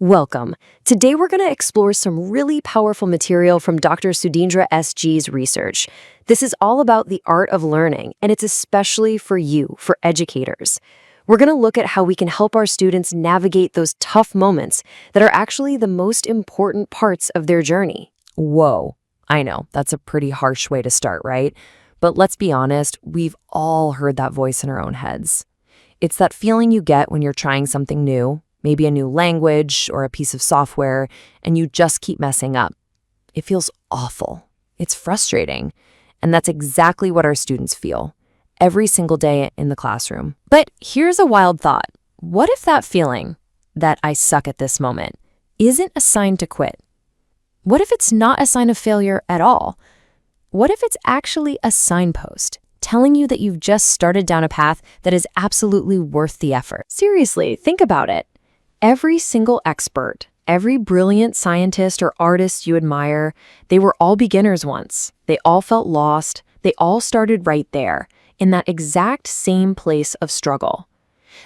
Welcome. Today we're going to explore some really powerful material from Dr. Sudhindra S.G.'s research. This is all about the art of learning, and it's especially for you, for educators. We're going to look at how we can help our students navigate those tough moments that are actually the most important parts of their journey. Whoa, I know, that's a pretty harsh way to start, right? But let's be honest, we've all heard that voice in our own heads. It's that feeling you get when you're trying something new, maybe a new language or a piece of software, and you just keep messing up. It feels awful. It's frustrating. And that's exactly what our students feel every single day in the classroom. But here's a wild thought. What if that feeling, that I suck at this moment, isn't a sign to quit? What if it's not a sign of failure at all? What if it's actually a signpost telling you that you've just started down a path that is absolutely worth the effort? Seriously, think about it. Every single expert, every brilliant scientist or artist you admire, they were all beginners once. They all felt lost. They all started right there, in that exact same place of struggle.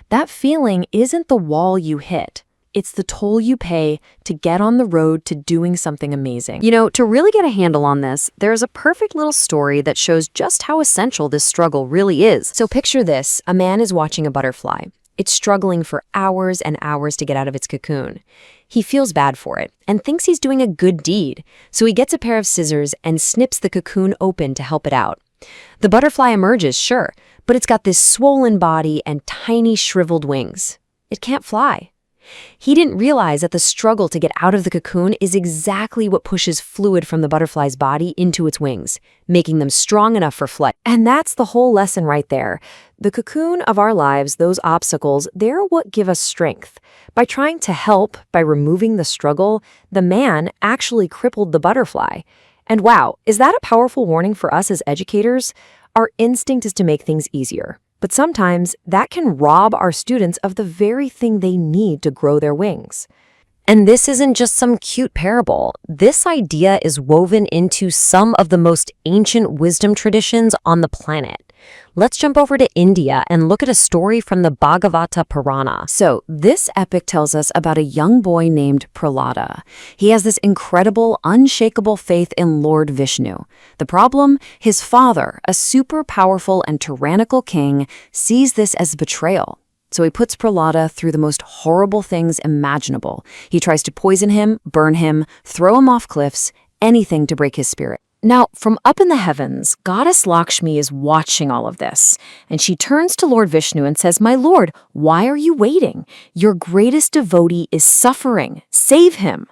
That feeling isn't the wall you hit. It's the toll you pay to get on the road to doing something amazing. You know, to really get a handle on this, there's a perfect little story that shows just how essential this struggle really is. So picture this, a man is watching a butterfly. It's struggling for hours and hours to get out of its cocoon. He feels bad for it and thinks he's doing a good deed, so he gets a pair of scissors and snips the cocoon open to help it out. The butterfly emerges, sure, but it's got this swollen body and tiny shriveled wings. It can't fly. He didn't realize that the struggle to get out of the cocoon is exactly what pushes fluid from the butterfly's body into its wings, making them strong enough for flight. And that's the whole lesson right there. The cocoon of our lives, those obstacles, they're what give us strength. By trying to help, by removing the struggle, the man actually crippled the butterfly. And wow, is that a powerful warning for us as educators? Our instinct is to make things easier. But sometimes that can rob our students of the very thing they need to grow their wings. And this isn't just some cute parable. This idea is woven into some of the most ancient wisdom traditions on the planet. Let's jump over to India and look at a story from the Bhagavata Purana. So this epic tells us about a young boy named Prahlada. He has this incredible, unshakable faith in Lord Vishnu. The problem? His father, a super powerful and tyrannical king, sees this as betrayal. So he puts Prahlada through the most horrible things imaginable. He tries to poison him, burn him, throw him off cliffs, anything to break his spirit. Now, from up in the heavens, Goddess Lakshmi is watching all of this, and she turns to Lord Vishnu and says, "My lord, why are you waiting? Your greatest devotee is suffering. Save him."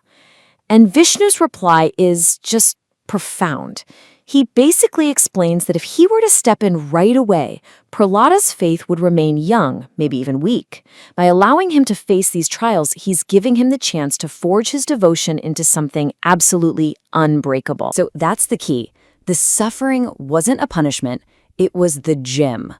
And Vishnu's reply is just profound. He basically explains that if he were to step in right away, Prahlada's faith would remain young, maybe even weak. By allowing him to face these trials, he's giving him the chance to forge his devotion into something absolutely unbreakable. So that's the key. The suffering wasn't a punishment, it was the gem.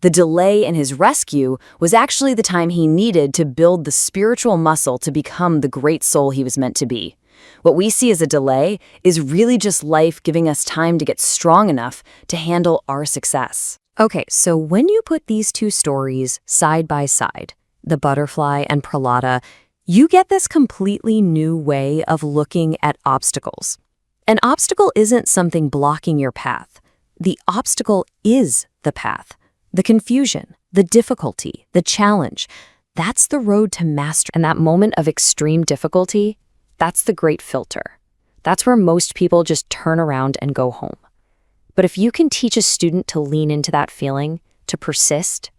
The delay in his rescue was actually the time he needed to build the spiritual muscle to become the great soul he was meant to be. What we see as a delay is really just life giving us time to get strong enough to handle our success. Okay, so when you put these two stories side by side, the butterfly and Prahlada, you get this completely new way of looking at obstacles. An obstacle isn't something blocking your path. The obstacle is the path. The confusion, the difficulty, the challenge, that's the road to mastery. And that moment of extreme difficulty, that's the great filter. That's where most people just turn around and go home. But if you can teach a student to lean into that feeling, to persist,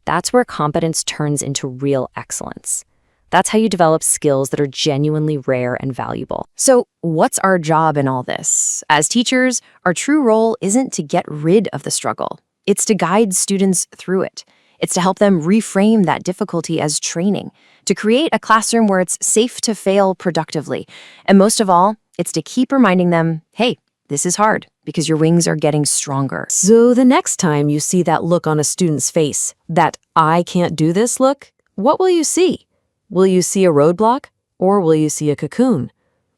that's where competence turns into real excellence. That's how you develop skills that are genuinely rare and valuable. So what's our job in all this? As teachers, our true role isn't to get rid of the struggle. It's to guide students through it. It's to help them reframe that difficulty as training, to create a classroom where it's safe to fail productively. And most of all, it's to keep reminding them, hey, this is hard because your wings are getting stronger. So the next time you see that look on a student's face, that I can't do this look, what will you see? Will you see a roadblock, or will you see a cocoon?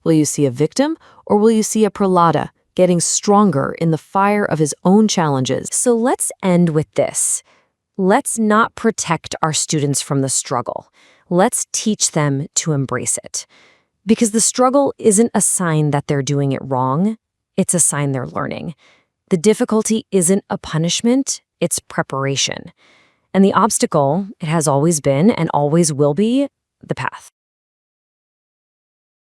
Will you see a victim, or will you see a Prahlada getting stronger in the fire of his own challenges? So let's end with this. Let's not protect our students from the struggle. Let's teach them to embrace it. Because the struggle isn't a sign that they're doing it wrong, it's a sign they're learning. The difficulty isn't a punishment, it's preparation. And the obstacle, it has always been and always will be, the path.